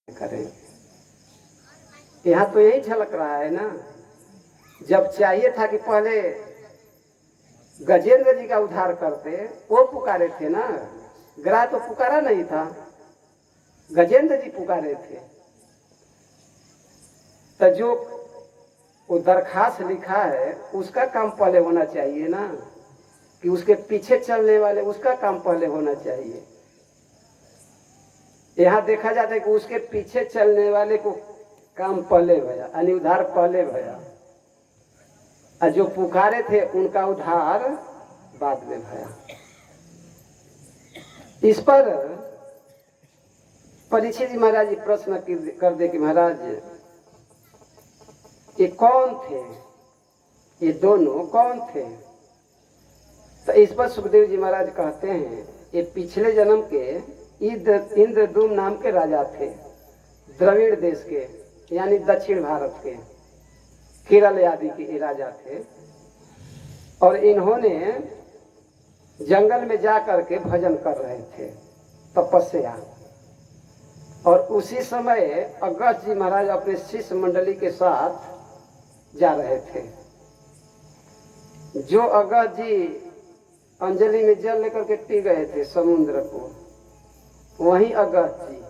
करें। यहाँ तो यही झलक रहा है ना। जब चाहिए था कि पहले गजेंद्र जी का उद्धार करते, वो पुकारे थे ना। ग्रह तो पुकारा नहीं था, गजेंद्र जी पुकारे थे। तो जो वो दरखास्त लिखा है उसका काम पहले होना चाहिए ना, कि उसके पीछे चलने वाले उसका काम पहले होना चाहिए। यहाँ देखा जाता है कि उसके पीछे चलने वाले को काम पहले भया, यानी उद्धार पहले भया, और जो पुकारे थे उनका उद्धार बाद में भया। इस पर परीक्षित जी महाराज प्रश्न कर दे कि महाराज ये कौन थे, ये दोनों कौन थे? तो इस पर सुखदेव जी महाराज कहते हैं ये पिछले जन्म के इंद्रदुम्न नाम के राजा थे, द्रविड़ देश के, यानी दक्षिण भारत के, केरल आदि के राजा थे। और इन्होंने जंगल में जा करके भजन कर रहे थे, तपस्या। और उसी समय अगस्त जी महाराज अपने शिष्य मंडली के साथ जा रहे थे। जो अगस्त जी अंजलि में जल लेकर के पी गए थे समुद्र को, वहीं अगस्त जी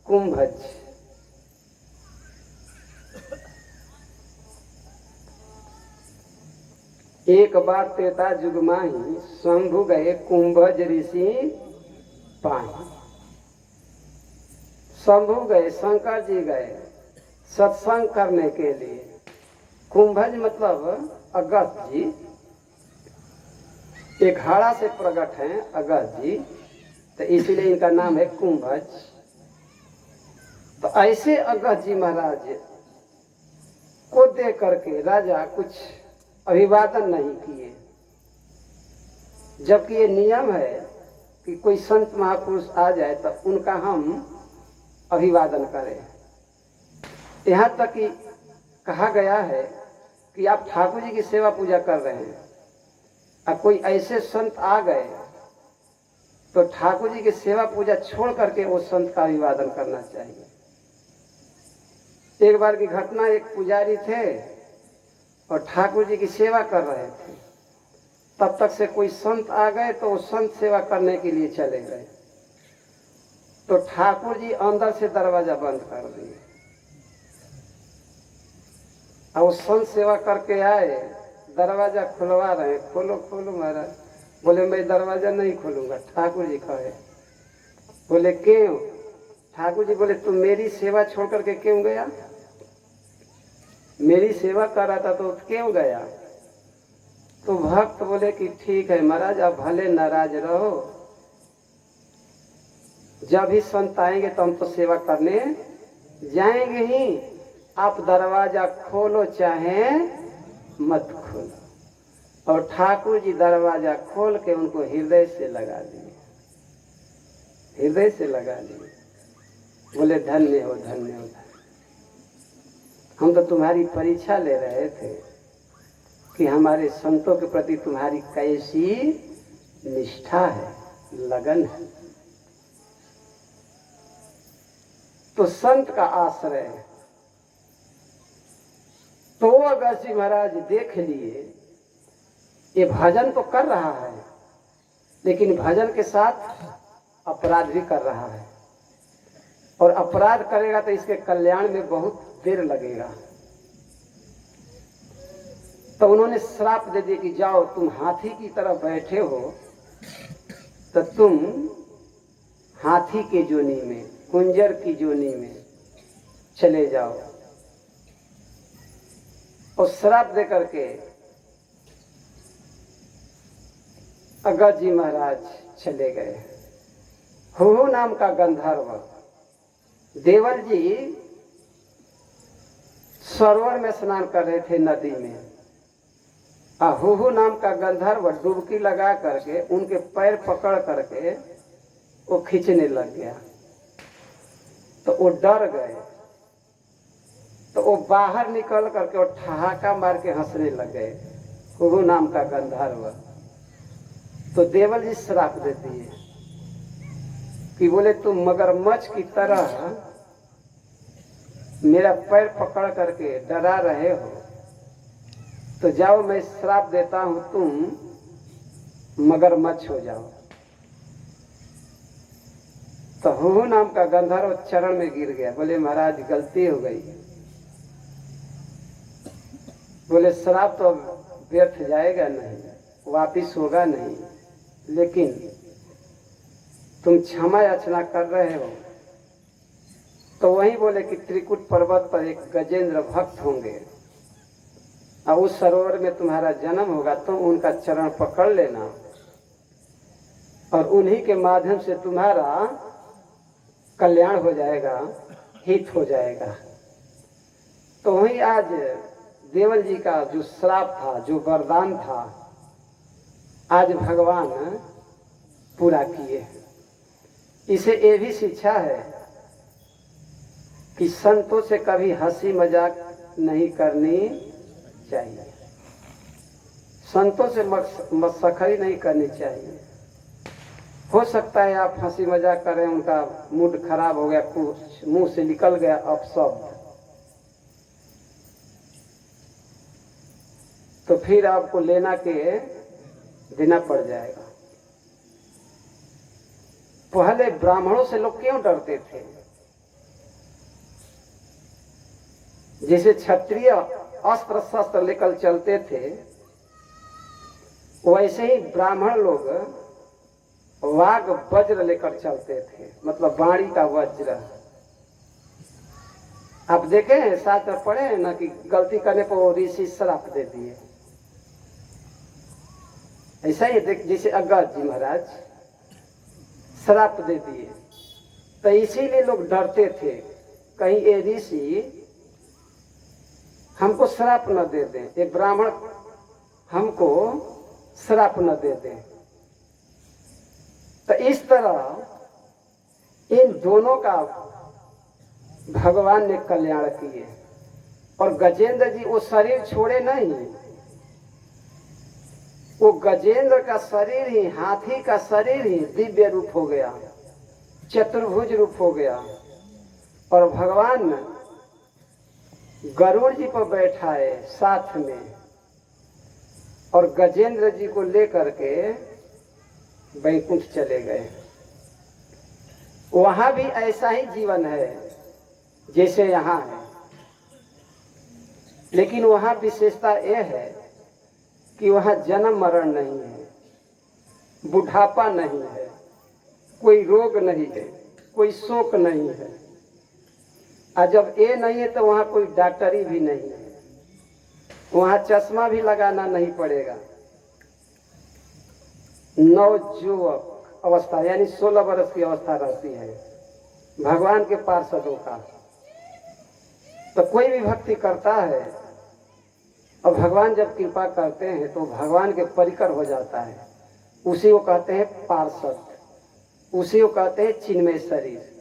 कुंभज। एक बार त्रेता युग माही शंभु गए कुंभज ऋषि पाही। शंभु गए, शंकर जी गए सत्संग करने के लिए। कुंभज मतलब अगस्त जी, एक घड़ा से प्रकट हैं अगस्त जी, तो इसलिए इनका नाम है कुंभज। तो ऐसे अगस्त जी महाराज को देख करके राजा कुछ अभिवादन नहीं किए, जबकि ये नियम है कि कोई संत महापुरुष आ जाए तो उनका हम अभिवादन करें। यहाँ तक कि कहा गया है कि आप ठाकुर जी की सेवा पूजा कर रहे हैं, अब कोई ऐसे संत आ गए तो ठाकुर जी की सेवा पूजा छोड़ करके वो संत का अभिवादन करना चाहिए। एक बार की घटना, एक पुजारी थे और ठाकुर जी की सेवा कर रहे थे, तब तक से कोई संत आ गए तो वो संत सेवा करने के लिए चले गए। तो ठाकुर जी अंदर से दरवाजा बंद कर दिए और वो संत सेवा करके आए, दरवाजा खुलवा रहे, खोलो खोलो महाराज। बोले मैं दरवाजा नहीं खोलूंगा, ठाकुर जी कहे। बोले क्यों? ठाकुर जी बोले तुम मेरी सेवा छोड़ करके क्यों गया? मेरी सेवा कर रहा था तो क्यों गया? तो भक्त बोले कि ठीक है महाराज, आप भले नाराज रहो, जब भी संत आएंगे तो हम तो सेवा करने जाएंगे ही, आप दरवाजा खोलो चाहे मत खोलो। और ठाकुर जी दरवाजा खोल के उनको हृदय से लगा दिए, हृदय से लगा दिए। बोले धन्य हो, धन्य हो, हम तो तुम्हारी परीक्षा ले रहे थे कि हमारे संतों के प्रति तुम्हारी कैसी निष्ठा है, लगन है। तो संत का आश्रय। तो अगस्त जी महाराज देख लिए ये भजन तो कर रहा है, लेकिन भजन के साथ अपराध भी कर रहा है, और अपराध करेगा तो इसके कल्याण में बहुत देर लगेगा। तो उन्होंने श्राप दे दिया कि जाओ तुम हाथी की तरह बैठे हो तो तुम हाथी के जोनी में, कुंजर की जोनी में चले जाओ। और श्राप दे करके अगस्त जी महाराज चले गए। हुहु नाम का गंधर्व, देवल जी सरोवर में स्नान कर रहे थे नदी में, हुहु नाम का गंधर्व डुबकी लगा करके उनके पैर पकड़ करके वो खींचने लग गया। तो वो डर गए, तो वो बाहर निकल करके वो ठहाका मार के हंसने लग गए, हुहु नाम का गंधर्व। तो देवल जी श्राप देती है कि बोले तुम मगरमच्छ की तरह मेरा पैर पकड़ करके डरा रहे हो, तो जाओ मैं श्राप देता हूं, तुम मगरमच्छ हो जाओ। तो हूहू नाम का गंधर्व चरण में गिर गया, बोले महाराज गलती हो गई। बोले श्राप तो व्यर्थ जाएगा नहीं, वापिस होगा नहीं, लेकिन तुम क्षमा याचना कर रहे हो। तो वहीं बोले कि त्रिकुट पर्वत पर एक गजेंद्र भक्त होंगे और उस सरोवर में तुम्हारा जन्म होगा, तुम उनका चरण पकड़ लेना और उन्हीं के माध्यम से तुम्हारा कल्याण हो जाएगा, हित हो जाएगा। तो वहीं आज देवल जी का जो श्राप था, जो वरदान था, आज भगवान पूरा किए। इसे ये भी शिक्षा है कि संतों से कभी हंसी मजाक नहीं करनी चाहिए, संतों से मस्खरी नहीं करनी चाहिए। हो सकता है आप हंसी मजाक करें, उनका मूड खराब हो गया, कुछ मुंह से निकल गया अपशब्द, तो फिर आपको लेना के देना पड़ जाएगा। पहले ब्राह्मणों से लोग क्यों डरते थे? जैसे क्षत्रिय अस्त्र शस्त्र लेकर चलते थे, वैसे ही ब्राह्मण लोग वाग वज्र लेकर चलते थे, मतलब बाणी का वज्र। आप देखे हैं, शास्त्र पढ़े हैं ना कि गलती करने पर वो ऋषि श्राप दे दिए। ऐसा ही देख, जैसे अगस्त जी महाराज श्राप दे दिए, तो इसीलिए लोग डरते थे कहीं ये ऋषि हमको श्राप न दे दें, ये ब्राह्मण हमको श्राप न दे दें। तो इस तरह इन दोनों का भगवान ने कल्याण किए। और गजेंद्र जी वो शरीर छोड़े नहीं, वो गजेंद्र का शरीर ही, हाथी का शरीर ही दिव्य रूप हो गया, चतुर्भुज रूप हो गया। और भगवान गरुड़ जी पर बैठाए साथ में, और गजेंद्र जी को लेकर के वैकुंठ चले गए। वहां भी ऐसा ही जीवन है जैसे यहाँ है, लेकिन वहां विशेषता यह है कि वहां जन्म मरण नहीं है, बुढ़ापा नहीं है, कोई रोग नहीं है, कोई शोक नहीं है। और जब ये नहीं है तो वहां कोई डॉक्टरी भी नहीं है, वहां चश्मा भी लगाना नहीं पड़ेगा। नवजुवक अवस्था यानी 16 वर्ष की अवस्था रहती है भगवान के पार्षदों का। तो कोई भी भक्ति करता है और भगवान जब कृपा करते हैं तो भगवान के परिकर हो जाता है। उसी को कहते हैं पार्षद, उसी को कहते हैं चिन्मय शरीर,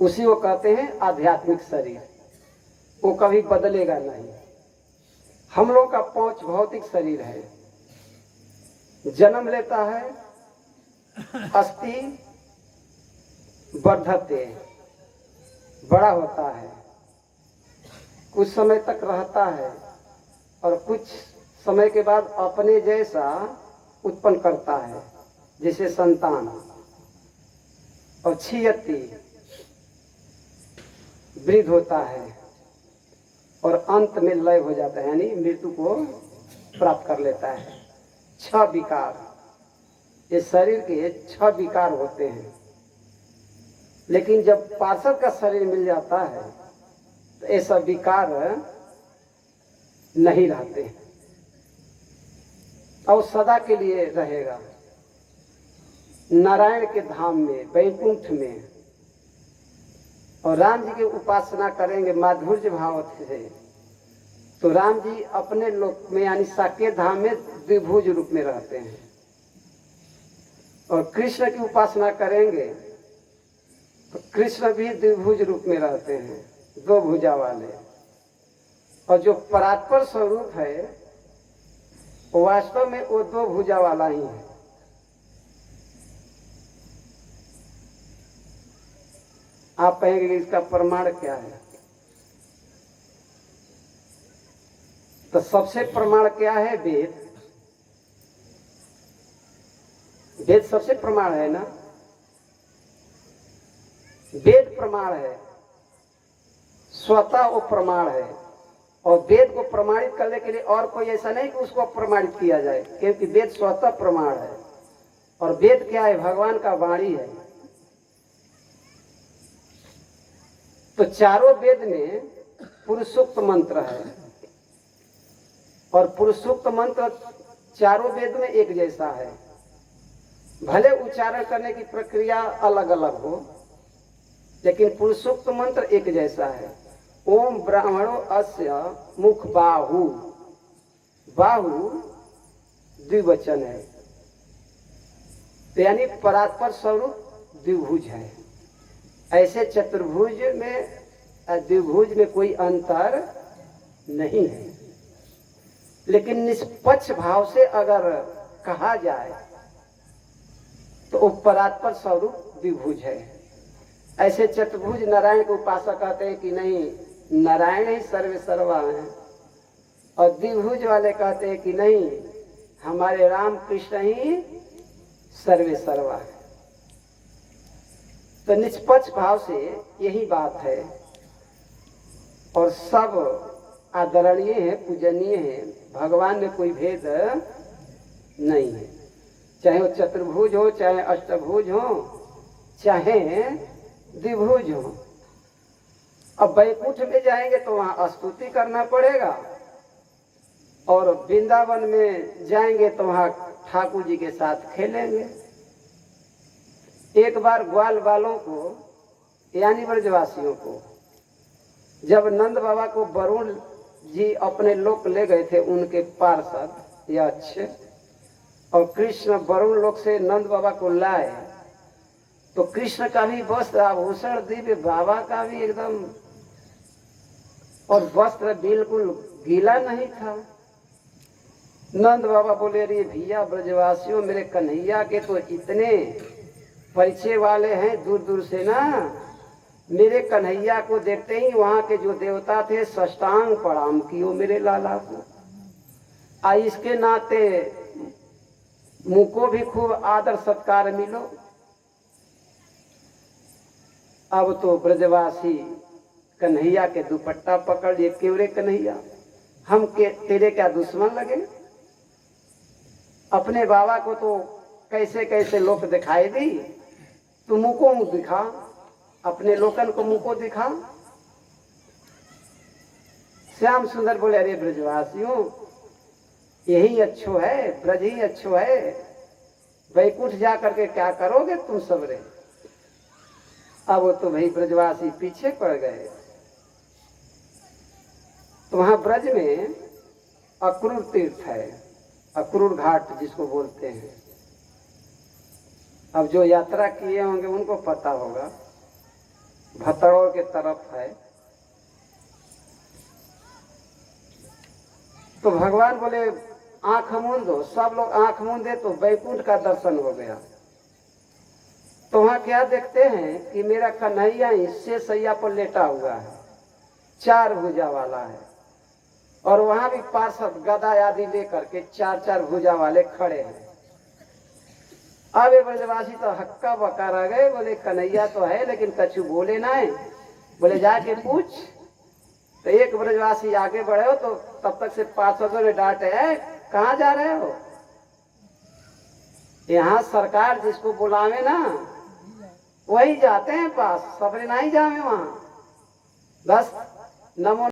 उसी को कहते हैं आध्यात्मिक शरीर। वो कभी बदलेगा नहीं। हम लोग का पांच भौतिक शरीर है, जन्म लेता है, अस्थि वर्धते, बड़ा होता है, कुछ समय तक रहता है और कुछ समय के बाद अपने जैसा उत्पन्न करता है, जैसे संतान। और क्षीयति, वृद्ध होता है और अंत में लय हो जाता है, यानी मृत्यु को प्राप्त कर लेता है। 6 विकार, ये शरीर के 6 विकार होते हैं। लेकिन जब पार्षद का शरीर मिल जाता है तो ऐसा विकार नहीं रहते और सदा के लिए रहेगा नारायण के धाम में, वैकुंठ में। और राम जी की उपासना करेंगे माधुर्य भाव से, तो राम जी अपने लोक में यानी साकेत धाम में द्विभुज रूप में रहते हैं। और कृष्ण की उपासना करेंगे तो कृष्ण भी द्विभुज रूप में रहते हैं, 2 भुजा वाले। और जो परात्पर स्वरूप है वास्तव में वो 2 भुजा वाला ही है। आप कहेंगे इसका प्रमाण क्या है? तो सबसे प्रमाण क्या है? वेद। वेद सबसे प्रमाण है ना, वेद प्रमाण है, स्वतः वो प्रमाण है। और वेद को प्रमाणित करने के लिए और कोई ऐसा नहीं कि उसको प्रमाणित किया जाए, क्योंकि वेद स्वतः प्रमाण है। और वेद क्या है? भगवान का वाणी है। तो चारों वेद में पुरुषोक्त मंत्र है, और पुरुषोक्त मंत्र चारों वेद में एक जैसा है। भले उच्चारण करने की प्रक्रिया अलग अलग हो, लेकिन पुरुषोक्त मंत्र एक जैसा है। ओम ब्राह्मणो अस्य मुख बाहु। बाहु द्विवचन है, यानी परात्पर स्वरूप द्विभुज है। ऐसे चतुर्भुज में द्विभुज में कोई अंतर नहीं है, लेकिन निष्पक्ष भाव से अगर कहा जाए तो वो परात्पर स्वरूप द्विभुज है। ऐसे चतुर्भुज नारायण के उपासक कहते हैं कि नहीं, नारायण ही सर्वे सर्वा है। और द्विभुज वाले कहते हैं कि नहीं, हमारे राम कृष्ण ही सर्वे सर्वा है। तो निष्पक्ष भाव से यही बात है, और सब आदरणीय है, पूजनीय है। भगवान में कोई भेद नहीं है, चाहे वो चतुर्भुज हो, चाहे अष्टभुज हो, चाहे द्विभुज हो। अब वैकुंठ में जाएंगे तो वहां स्तुति करना पड़ेगा, और वृंदावन में जाएंगे तो वहां ठाकुर जी के साथ खेलेंगे। एक बार ग्वाल वालों को, यानी ब्रजवासियों को, जब नंद बाबा को वरुण जी अपने लोक ले गए थे, उनके पार्षद या अच्छे, और कृष्ण वरुण लोक से नंद बाबा को लाए, तो कृष्ण का भी वस्त्र आभूषण दिव्य, बाबा का भी एकदम, और वस्त्र बिल्कुल गीला नहीं था। नंद बाबा बोले, अरे भैया ब्रजवासियों, मेरे कन्हैया के तो इतने परिचय वाले हैं दूर दूर से ना, मेरे कन्हैया को देखते ही वहां के जो देवता थे साष्टांग प्रणाम कियो मेरे लाला को। इसके नाते मुँह को भी खूब आदर सत्कार मिलो। अब तो ब्रजवासी कन्हैया के दुपट्टा पकड़ लिए, क्यों रे कन्हैया, हम के तेरे क्या दुश्मन लगे? अपने बाबा को तो कैसे कैसे लोग दिखाई दी, तू मुँह को मुँह दिखा, अपने लोकन को मुँह को दिखा। श्याम सुंदर बोले, अरे ब्रजवासियों, यही अच्छो है, ब्रज ही अच्छो है, वैकुंठ जा करके क्या करोगे तुम सबरे? अब वो तो भाई ब्रजवासी पीछे पड़ गए। तो वहां ब्रज में अक्रूर तीर्थ है, अक्रूर घाट जिसको बोलते हैं। अब जो यात्रा किए होंगे उनको पता होगा, भतड़ों के तरफ है। तो भगवान बोले, आंख मूंदो। सब लोग आंख मूंदे तो वैकुंठ का दर्शन हो गया। तो वहां क्या देखते हैं कि मेरा कन्हैया ही शेषैया पर लेटा हुआ है, चार भुजा वाला है, और वहां भी पार्षद गदा आदि लेकर के चार चार भुजा वाले खड़े हैं। अब ये ब्रजवासी तो हक्का बका रह गए, बोले कन्हैया तो है लेकिन कछु बोले ना है। बोले जाके पूछ। तो एक ब्रजवासी आगे बढ़े हो तो तब तक से पार्षदों ने डांटे, है कहाँ जा रहे हो? यहाँ सरकार जिसको बुलावे ना वही जाते हैं पास, सबरे नहीं जावे वहां। बस नमो